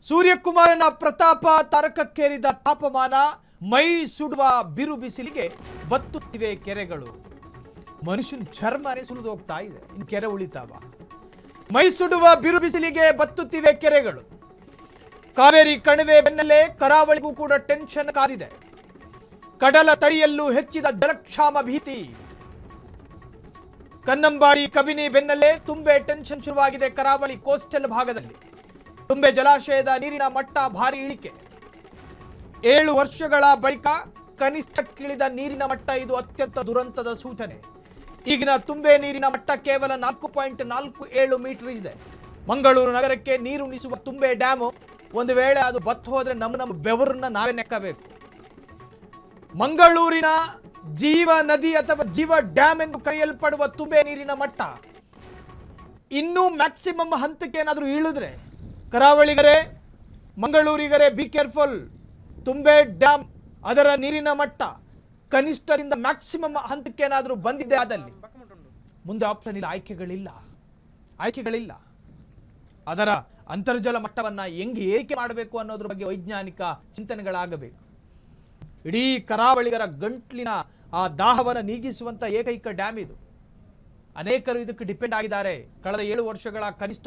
ಸೂರ್ಯಕುಮಾರನ ಪ್ರತಾಪ ತಾರಕಕ್ಕೇರಿದ ತಾಪಮಾನ, ಮೈ ಸುಡುವ ಬಿರು ಬಿಸಿಲಿಗೆ ಬತ್ತುತ್ತಿವೆ ಕೆರೆಗಳು. ಮನುಷ್ಯನ ಚರ್ಮನೇ ಸುಲಿದು ಹೋಗ್ತಾ ಇದೆ, ಇನ್ನು ಕೆರೆ ಉಳಿತಾವ? ಮೈ ಸುಡುವ ಬಿರು ಬಿಸಿಲಿಗೆ ಬತ್ತುತ್ತಿವೆ ಕೆರೆಗಳು. ಕಾವೇರಿ ಕಣಿವೆ ಬೆನ್ನಲ್ಲೇ ಕರಾವಳಿಗೂ ಕೂಡ ಟೆನ್ಷನ್ ಕಾದಿದೆ. ಕಡಲ ತಡಿಯಲ್ಲೂ ಹೆಚ್ಚಿದ ಜಲಕ್ಷಾಮ ಭೀತಿ. ಕನ್ನಂಬಾಡಿ ಕಬಿನಿ ಬೆನ್ನಲ್ಲೇ ತುಂಬೆ ಟೆನ್ಷನ್ ಶುರುವಾಗಿದೆ. ಕರಾವಳಿ ಕೋಸ್ಟಲ್ ಭಾಗದಲ್ಲಿ ತುಂಬೆ ಜಲಾಶಯದ ನೀರಿನ ಮಟ್ಟ ಭಾರಿ ಇಳಿಕೆ. 7 ವರ್ಷಗಳ ಬಳಿಕ ಕನಿಷ್ಠಕ್ಕಿಳಿದ ನೀರಿನ ಮಟ್ಟ, ಇದು ಅತ್ಯಂತ ದುರಂತದ ಸೂಚನೆ. ಈಗಿನ ತುಂಬೆ ನೀರಿನ ಮಟ್ಟ ಕೇವಲ 4.47 ಮೀಟರ್ ಇದೆ. ಮಂಗಳೂರು ನಗರಕ್ಕೆ ನೀರುಣಿಸುವ ತುಂಬೆ ಡ್ಯಾಮು ಒಂದು ವೇಳೆ ಅದು ಬತ್ತು ಹೋದ್ರೆ ನಮ್ಮ ಬೆವರನ್ನ ನಾವೇ ನೆಕ್ಕಬೇಕು. ಮಂಗಳೂರಿನ ಜೀವ ನದಿ ಅಥವಾ ಜೀವ ಡ್ಯಾಮ್ ಎಂದು ಕರೆಯಲ್ಪಡುವ ತುಂಬೆ ನೀರಿನ ಮಟ್ಟ ಇನ್ನೂ ಮ್ಯಾಕ್ಸಿಮಮ್ ಹಂತಕ್ಕೆ ಏನಾದರೂ ಇಳಿದ್ರೆ, ಕರಾವಳಿಗರೇ, ಮಂಗಳೂರಿಗರೇ, ಬಿ ಕೇರ್ಫುಲ್. ತುಂಬೆ ಡ್ಯಾಮ್ ಅದರ ನೀರಿನ ಮಟ್ಟ ಕನಿಷ್ಠದಿಂದ ಮ್ಯಾಕ್ಸಿಮಮ್ ಹಂತಕ್ಕೆ ಏನಾದರೂ ಬಂದಿದೆ ಆದಲ್ಲಿ ಮುಂದೆ ಆಪ್ಷನ್ ಇಲ್ಲ, ಆಯ್ಕೆಗಳಿಲ್ಲ. ಅದರ ಅಂತರ್ಜಲ ಮಟ್ಟವನ್ನ ಹೆಂಗೆ ಏರಿಕೆ ಮಾಡಬೇಕು ಅನ್ನೋದ್ರ ಬಗ್ಗೆ ವೈಜ್ಞಾನಿಕ ಚಿಂತನೆಗಳಾಗಬೇಕು. ಇಡೀ ಕರಾವಳಿಗರ ಗಂಟ್ಲಿನ ಆ ದಾಹವನ್ನು ನೀಗಿಸುವಂತ ಏಕೈಕ ಡ್ಯಾಮ್ ಇದು. ಅನೇಕರು ಇದಕ್ಕೆ ಡಿಪೆಂಡ್ ಆಗಿದ್ದಾರೆ. ಕಳೆದ 7 ವರ್ಷಗಳ ಕನಿಷ್ಠ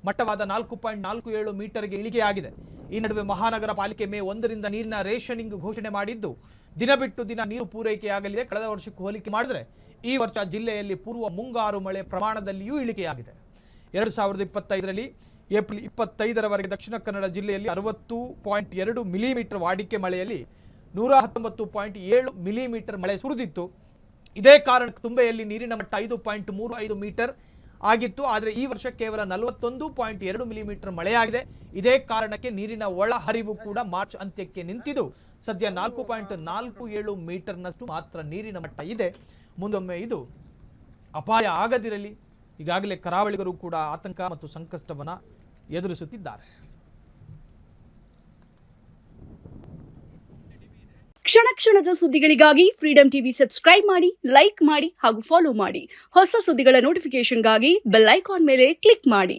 ಮಟ್ಟವಾದ 4.47 ಮೀಟರ್ಗೆ ಇಳಿಕೆಯಾಗಿದೆ. ಈ ನಡುವೆ ಮಹಾನಗರ ಪಾಲಿಕೆ ಮೇ 1ರಿಂದ ನೀರಿನ ರೇಷನಿಂಗ್ ಘೋಷಣೆ ಮಾಡಿದ್ದು, ದಿನ ಬಿಟ್ಟು ದಿನ ನೀರು ಪೂರೈಕೆಯಾಗಲಿದೆ. ಕಳೆದ ವರ್ಷಕ್ಕೆ ಹೋಲಿಕೆ ಮಾಡಿದ್ರೆ ಈ ವರ್ಷ ಜಿಲ್ಲೆಯಲ್ಲಿ ಪೂರ್ವ ಮುಂಗಾರು ಮಳೆ ಪ್ರಮಾಣದಲ್ಲಿಯೂ ಇಳಿಕೆಯಾಗಿದೆ. 2025ರಲ್ಲಿ ಏಪ್ರಿಲ್ 25ರವರೆಗೆ ದಕ್ಷಿಣ ಕನ್ನಡ ಜಿಲ್ಲೆಯಲ್ಲಿ 60.2 ಮಿಲಿಮೀಟರ್ ವಾಡಿಕೆ ಮಳೆಯಲ್ಲಿ 119.7 ಮಿಲಿಮೀಟರ್ ಮಳೆ ಸುರಿದಿತ್ತು. ಇದೇ ಕಾರಣಕ್ಕೆ ತುಂಬೆಯಲ್ಲಿ ನೀರಿನ ಮಟ್ಟ 5.35 ಮೀಟರ್ ಆಗಿತ್ತು. ಆದರೆ ಈ ವರ್ಷ ಕೇವಲ 41.2 ಮಿಲಿಮೀಟರ್ ಮಳೆಯಾಗಿದೆ. ಇದೇ ಕಾರಣಕ್ಕೆ ನೀರಿನ ಒಳ ಹರಿವು ಕೂಡ ಮಾರ್ಚ್ ಅಂತ್ಯಕ್ಕೆ ನಿಂತಿದ್ದು, ಸದ್ಯ 4.47 ಮೀಟರ್ನಷ್ಟು ಮಾತ್ರ ನೀರಿನ ಮಟ್ಟ ಇದೆ. ಮುಂದೊಮ್ಮೆ ಇದು ಅಪಾಯ ಆಗದಿರಲಿ. ಈಗಾಗಲೇ ಕರಾವಳಿಗರು ಕೂಡ ಆತಂಕ ಮತ್ತು ಸಂಕಷ್ಟವನ್ನು ಎದುರಿಸುತ್ತಿದ್ದಾರೆ. ಕ್ಷಣ ಕ್ಷಣದ ಸುದ್ದಿಗಳಿಗಾಗಿ ಫ್ರೀಡಂ ಟಿವಿ ಸಬ್ಸ್ಕ್ರೈಬ್ ಮಾಡಿ, ಲೈಕ್ ಮಾಡಿ ಹಾಗೂ ಫಾಲೋ ಮಾಡಿ. ಹೊಸ ಸುದ್ದಿಗಳ ನೋಟಿಫಿಕೇಶನ್ಗಾಗಿ ಬೆಲ್ ಐಕಾನ್ ಮೇಲೆ ಕ್ಲಿಕ್ ಮಾಡಿ.